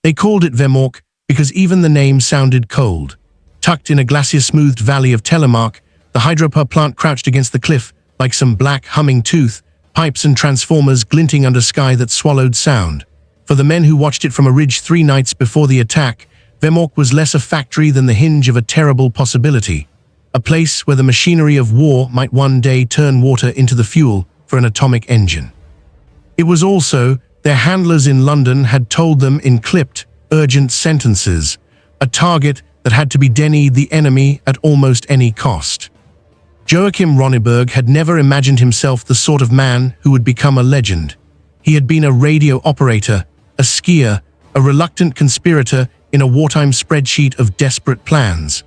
They called it Vemork because even the name sounded cold. Tucked in a glacier-smoothed valley of Telemark, the hydropower plant crouched against the cliff like some black, humming tooth, pipes and transformers glinting under sky that swallowed sound. For the men who watched it from a ridge 3 nights before the attack, Vemork was less a factory than the hinge of a terrible possibility. A place where the machinery of war might one day turn water into the fuel for an atomic engine. It was also, their handlers in London had told them in clipped, urgent sentences, a target that had to be denied the enemy at almost any cost. Joachim Ronneberg had never imagined himself the sort of man who would become a legend. He had been a radio operator, a skier, a reluctant conspirator in a wartime spreadsheet of desperate plans.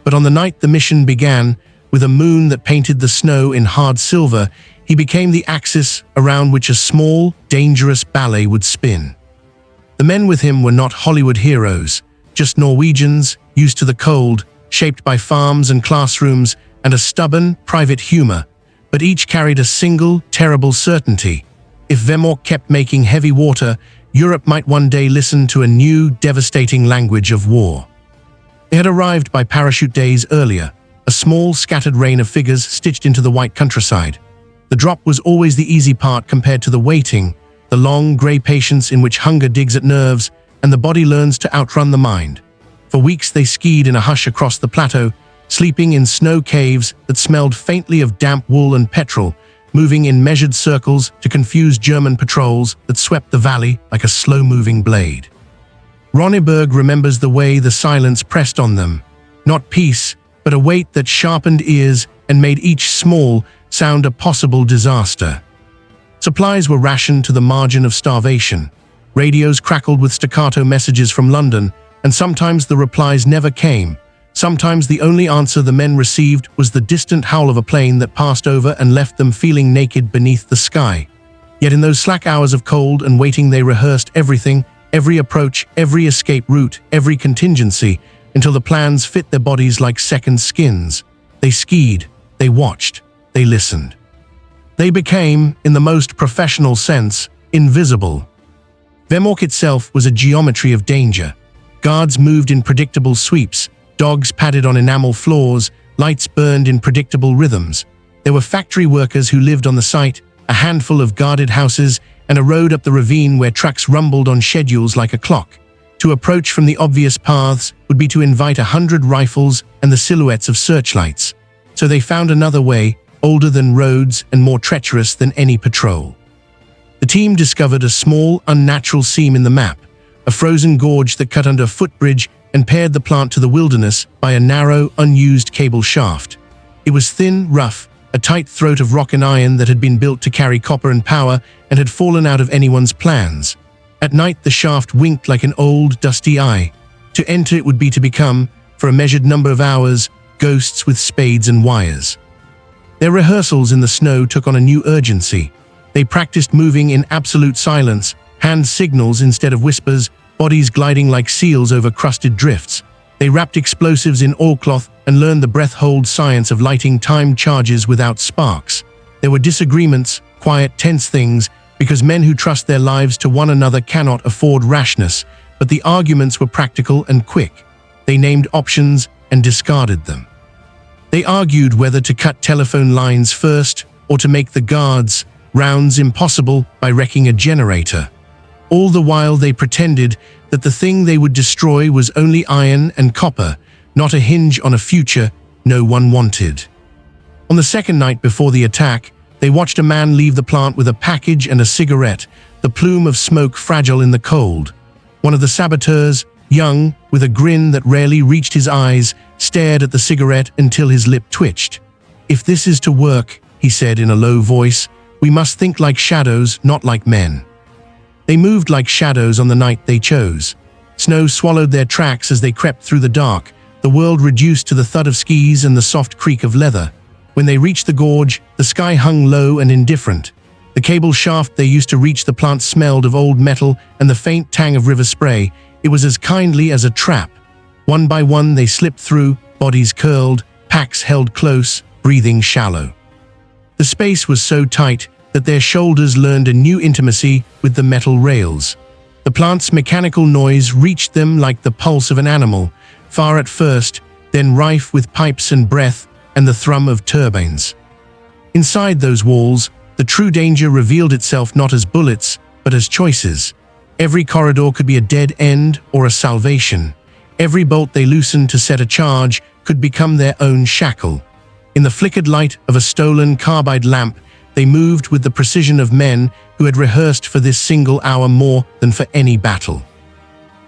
But on the night the mission began, with a moon that painted the snow in hard silver, he became the axis around which a small, dangerous ballet would spin. The men with him were not Hollywood heroes, just Norwegians, used to the cold, shaped by farms and classrooms, and a stubborn, private humor, but each carried a single, terrible certainty. If Vemork kept making heavy water, Europe might one day listen to a new, devastating language of war. They had arrived by parachute days earlier, a small, scattered rain of figures stitched into the white countryside. The drop was always the easy part compared to the waiting, the long, grey patience in which hunger digs at nerves and the body learns to outrun the mind. For weeks they skied in a hush across the plateau, sleeping in snow caves that smelled faintly of damp wool and petrol, moving in measured circles to confuse German patrols that swept the valley like a slow-moving blade. Ronneberg remembers the way the silence pressed on them, not peace, but a weight that sharpened ears and made each small sound a possible disaster. Supplies were rationed to the margin of starvation. Radios crackled with staccato messages from London, and sometimes the replies never came. Sometimes the only answer the men received was the distant howl of a plane that passed over and left them feeling naked beneath the sky. Yet in those slack hours of cold and waiting they rehearsed everything, every approach, every escape route, every contingency, until the plans fit their bodies like second skins. They skied, they watched, they listened. They became, in the most professional sense, invisible. Vemork itself was a geometry of danger. Guards moved in predictable sweeps, dogs padded on enamel floors, lights burned in predictable rhythms. There were factory workers who lived on the site, a handful of guarded houses, and a road up the ravine where trucks rumbled on schedules like a clock. To approach from the obvious paths would be to invite 100 rifles and the silhouettes of searchlights. So they found another way, older than roads and more treacherous than any patrol. The team discovered a small, unnatural seam in the map, a frozen gorge that cut under a footbridge and paired the plant to the wilderness by a narrow, unused cable shaft. It was thin, rough, a tight throat of rock and iron that had been built to carry copper and power and had fallen out of anyone's plans. At night the shaft winked like an old, dusty eye. To enter it would be to become, for a measured number of hours, ghosts with spades and wires. Their rehearsals in the snow took on a new urgency. They practiced moving in absolute silence, hand signals instead of whispers, bodies gliding like seals over crusted drifts. They wrapped explosives in oilcloth and learned the breath-hold science of lighting timed charges without sparks. There were disagreements, quiet, tense things, because men who trust their lives to one another cannot afford rashness, but the arguments were practical and quick. They named options and discarded them. They argued whether to cut telephone lines first or to make the guards' rounds impossible by wrecking a generator. All the while they pretended that the thing they would destroy was only iron and copper, not a hinge on a future no one wanted. On the second night before the attack, they watched a man leave the plant with a package and a cigarette, the plume of smoke fragile in the cold. One of the saboteurs, young, with a grin that rarely reached his eyes, stared at the cigarette until his lip twitched. "If this is to work," he said in a low voice, "we must think like shadows, not like men." They moved like shadows on the night they chose. Snow swallowed their tracks as they crept through the dark, the world reduced to the thud of skis and the soft creak of leather. When they reached the gorge, the sky hung low and indifferent. The cable shaft they used to reach the plant smelled of old metal and the faint tang of river spray. It was as kindly as a trap. One by one they slipped through, bodies curled, packs held close, breathing shallow. The space was so tight that their shoulders learned a new intimacy with the metal rails. The plant's mechanical noise reached them like the pulse of an animal, far at first, then rife with pipes and breath and the thrum of turbines. Inside those walls, the true danger revealed itself not as bullets, but as choices. Every corridor could be a dead end or a salvation. Every bolt they loosened to set a charge could become their own shackle. In the flickered light of a stolen carbide lamp, they moved with the precision of men who had rehearsed for this single hour more than for any battle.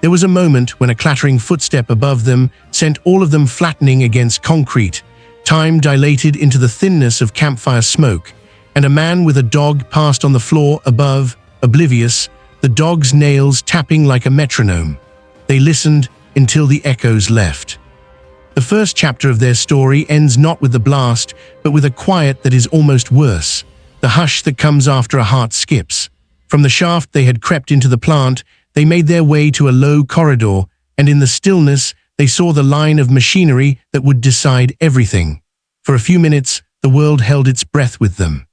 There was a moment when a clattering footstep above them sent all of them flattening against concrete. Time dilated into the thinness of campfire smoke, and a man with a dog passed on the floor above, oblivious, the dog's nails tapping like a metronome. They listened until the echoes left. The first chapter of their story ends not with the blast, but with a quiet that is almost worse, the hush that comes after a heart skips. From the shaft they had crept into the plant, they made their way to a low corridor, and in the stillness they saw the line of machinery that would decide everything. For a few minutes, the world held its breath with them.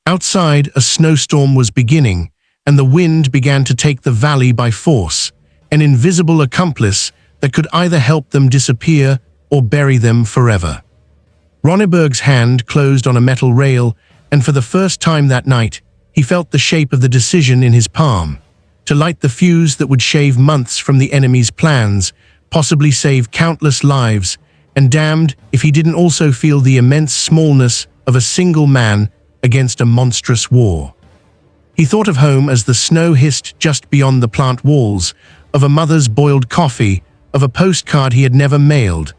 Outside, a snowstorm was beginning, and the wind began to take the valley by force, an invisible accomplice that could either help them disappear or bury them forever. Ronneberg's hand closed on a metal rail, and for the first time that night, he felt the shape of the decision in his palm. To light the fuse that would shave months from the enemy's plans, possibly save countless lives, and damned if he didn't also feel the immense smallness of a single man against a monstrous war. He thought of home as the snow hissed just beyond the plant walls, of a mother's boiled coffee, of a postcard he had never mailed.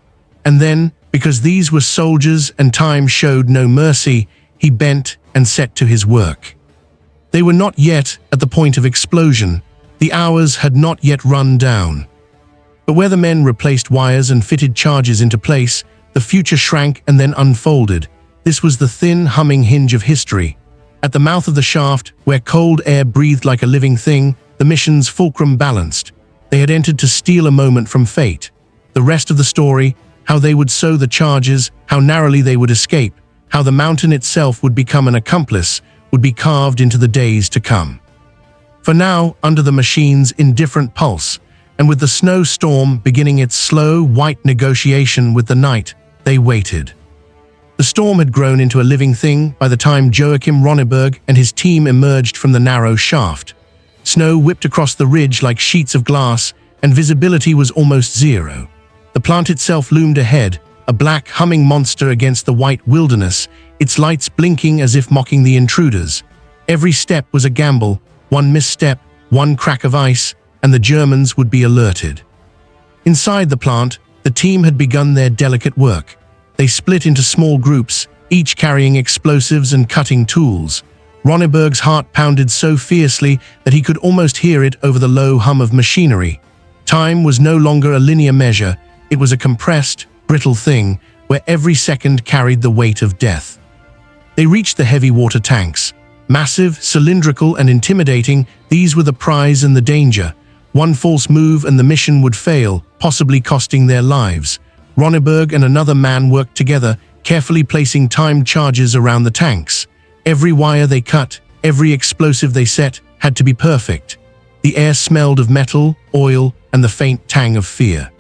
And then, because these were soldiers and time showed no mercy, he bent and set to his work. They were not yet at the point of explosion. The hours had not yet run down. But where the men replaced wires and fitted charges into place, the future shrank and then unfolded. This was the thin, humming hinge of history. At the mouth of the shaft, where cold air breathed like a living thing, the mission's fulcrum balanced. They had entered to steal a moment from fate. The rest of the story, how they would sow the charges, how narrowly they would escape, how the mountain itself would become an accomplice, would be carved into the days to come. For now, under the machine's indifferent pulse, and with the snowstorm beginning its slow, white negotiation with the night, they waited. The storm had grown into a living thing by the time Joachim Ronneberg and his team emerged from the narrow shaft. Snow whipped across the ridge like sheets of glass, and visibility was almost zero. The plant itself loomed ahead, a black, humming monster against the white wilderness, its lights blinking as if mocking the intruders. Every step was a gamble, one misstep, one crack of ice, and the Germans would be alerted. Inside the plant, the team had begun their delicate work. They split into small groups, each carrying explosives and cutting tools. Ronneberg's heart pounded so fiercely that he could almost hear it over the low hum of machinery. Time was no longer a linear measure, it was a compressed, brittle thing where every second carried the weight of death. They reached the heavy water tanks. Massive, cylindrical, and intimidating, these were the prize and the danger. One false move and the mission would fail, possibly costing their lives. Ronneberg and another man worked together, carefully placing timed charges around the tanks. Every wire they cut, every explosive they set, had to be perfect. The air smelled of metal, oil, and the faint tang of fear.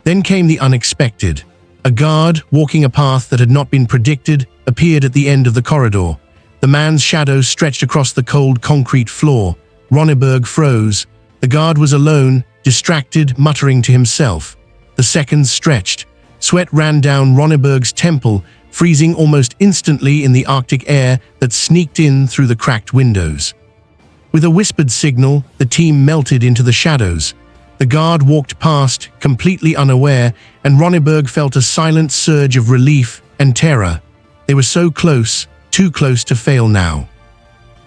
Then came the unexpected. A guard, walking a path that had not been predicted, appeared at the end of the corridor. The man's shadow stretched across the cold concrete floor. Ronneberg froze. The guard was alone, distracted, muttering to himself. The seconds stretched. Sweat ran down Ronneberg's temple, freezing almost instantly in the Arctic air that sneaked in through the cracked windows. With a whispered signal, the team melted into the shadows. The guard walked past, completely unaware, and Ronneberg felt a silent surge of relief and terror. They were so close, too close to fail now.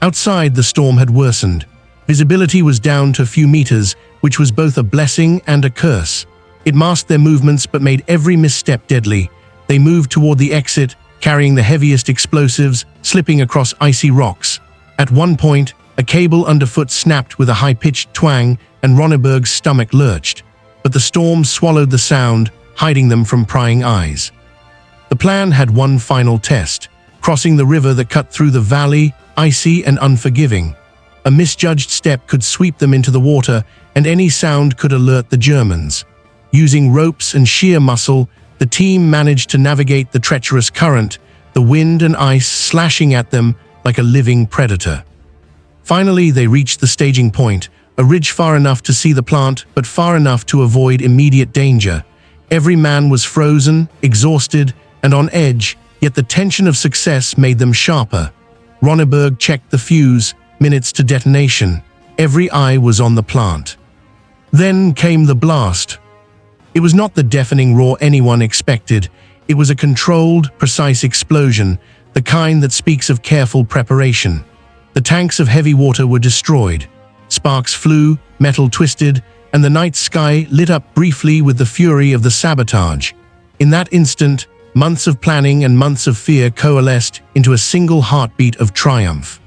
Outside, the storm had worsened. Visibility was down to a few meters, which was both a blessing and a curse. It masked their movements but made every misstep deadly. They moved toward the exit, carrying the heaviest explosives, slipping across icy rocks. At one point, a cable underfoot snapped with a high-pitched twang, and Ronneberg's stomach lurched. But the storm swallowed the sound, hiding them from prying eyes. The plan had one final test, crossing the river that cut through the valley, icy and unforgiving. A misjudged step could sweep them into the water, and any sound could alert the Germans. Using ropes and sheer muscle, the team managed to navigate the treacherous current, the wind and ice slashing at them like a living predator. Finally, they reached the staging point, a ridge far enough to see the plant, but far enough to avoid immediate danger. Every man was frozen, exhausted, and on edge, yet the tension of success made them sharper. Ronneberg checked the fuse, minutes to detonation. Every eye was on the plant. Then came the blast. It was not the deafening roar anyone expected. It was a controlled, precise explosion, the kind that speaks of careful preparation. The tanks of heavy water were destroyed. Sparks flew, metal twisted, and the night sky lit up briefly with the fury of the sabotage. In that instant, months of planning and months of fear coalesced into a single heartbeat of triumph.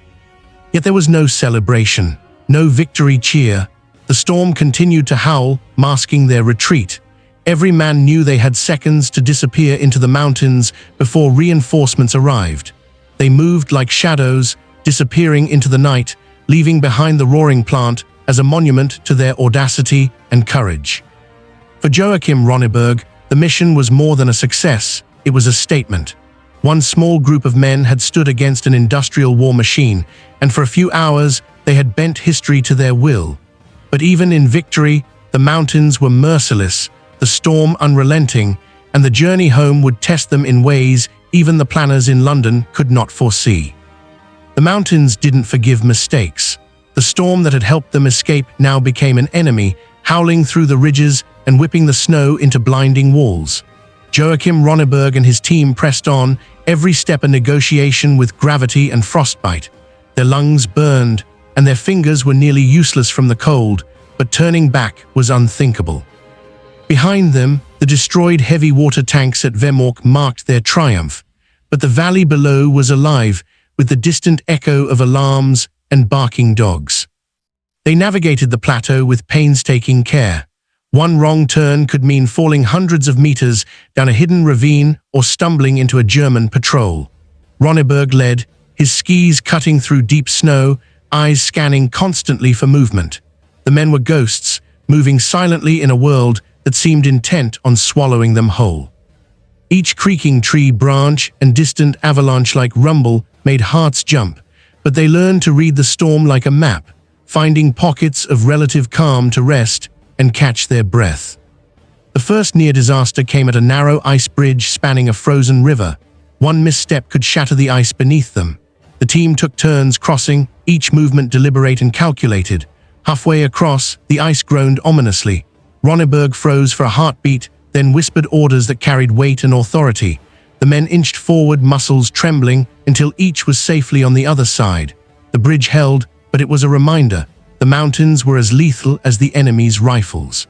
Yet there was no celebration, no victory cheer. The storm continued to howl, masking their retreat. Every man knew they had seconds to disappear into the mountains before reinforcements arrived. They moved like shadows, disappearing into the night, leaving behind the roaring plant as a monument to their audacity and courage. For Joachim Ronneberg, the mission was more than a success, it was a statement. One small group of men had stood against an industrial war machine, and for a few hours they had bent history to their will. But even in victory, the mountains were merciless, the storm unrelenting, and the journey home would test them in ways even the planners in London could not foresee. The mountains didn't forgive mistakes. The storm that had helped them escape now became an enemy, howling through the ridges and whipping the snow into blinding walls. Joachim Ronneberg and his team pressed on, every step a negotiation with gravity and frostbite. Their lungs burned, and their fingers were nearly useless from the cold, but turning back was unthinkable. Behind them, the destroyed heavy water tanks at Vemork marked their triumph, but the valley below was alive with the distant echo of alarms and barking dogs. They navigated the plateau with painstaking care. One wrong turn could mean falling hundreds of meters down a hidden ravine or stumbling into a German patrol. Ronneberg led, his skis cutting through deep snow, eyes scanning constantly for movement. The men were ghosts, moving silently in a world that seemed intent on swallowing them whole. Each creaking tree branch and distant avalanche-like rumble made hearts jump, but they learned to read the storm like a map, finding pockets of relative calm to rest and catch their breath. The first near disaster came at a narrow ice bridge spanning a frozen river. One misstep could shatter the ice beneath them. The team took turns crossing, each movement deliberate and calculated. Halfway across, the ice groaned ominously. Ronneberg froze for a heartbeat, then whispered orders that carried weight and authority. The men inched forward, muscles trembling, until each was safely on the other side. The bridge held, but it was a reminder. The mountains were as lethal as the enemy's rifles.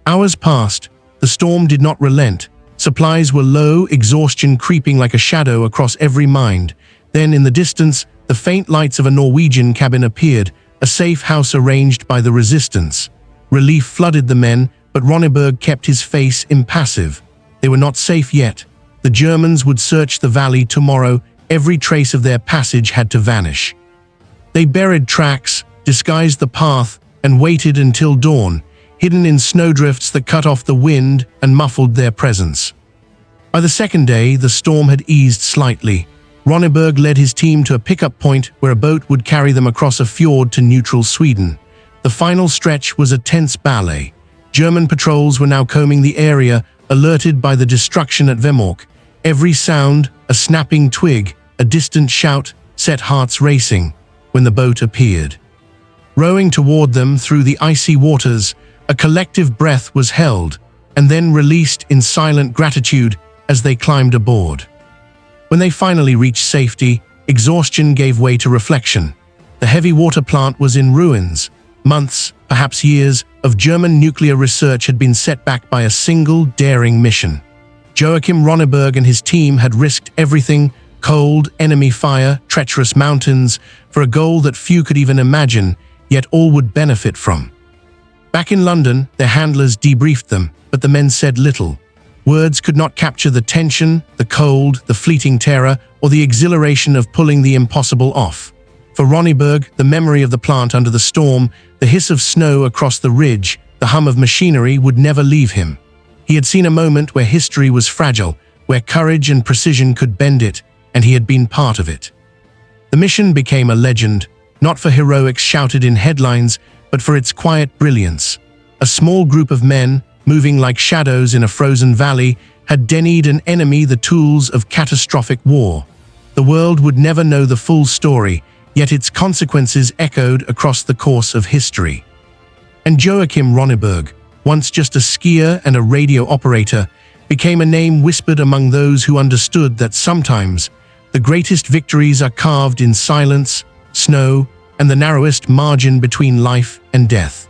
Hours passed. The storm did not relent. Supplies were low, exhaustion creeping like a shadow across every mind. Then, in the distance, the faint lights of a Norwegian cabin appeared, a safe house arranged by the resistance. Relief flooded the men, but Ronneberg kept his face impassive. They were not safe yet. The Germans would search the valley tomorrow. Every trace of their passage had to vanish. They buried tracks, disguised the path, and waited until dawn, hidden in snowdrifts that cut off the wind and muffled their presence. By the second day, the storm had eased slightly. Ronneberg led his team to a pickup point where a boat would carry them across a fjord to neutral Sweden. The final stretch was a tense ballet. German patrols were now combing the area, alerted by the destruction at Vemork. Every sound, a snapping twig, a distant shout, set hearts racing when the boat appeared. Rowing toward them through the icy waters, a collective breath was held, and then released in silent gratitude as they climbed aboard. When they finally reached safety, exhaustion gave way to reflection. The heavy water plant was in ruins. Months, perhaps years, of German nuclear research had been set back by a single daring mission. Joachim Ronneberg and his team had risked everything: cold, enemy fire, treacherous mountains, for a goal that few could even imagine, yet all would benefit from. Back in London, their handlers debriefed them, but the men said little. Words could not capture the tension, the cold, the fleeting terror, or the exhilaration of pulling the impossible off. For Ronneberg, the memory of the plant under the storm, the hiss of snow across the ridge, the hum of machinery would never leave him. He had seen a moment where history was fragile, where courage and precision could bend it, and he had been part of it. The mission became a legend, not for heroics shouted in headlines, but for its quiet brilliance. A small group of men, moving like shadows in a frozen valley, had denied an enemy the tools of catastrophic war. The world would never know the full story, yet its consequences echoed across the course of history. And Joachim Ronneberg, once just a skier and a radio operator, became a name whispered among those who understood that sometimes the greatest victories are carved in silence, snow, and the narrowest margin between life and death.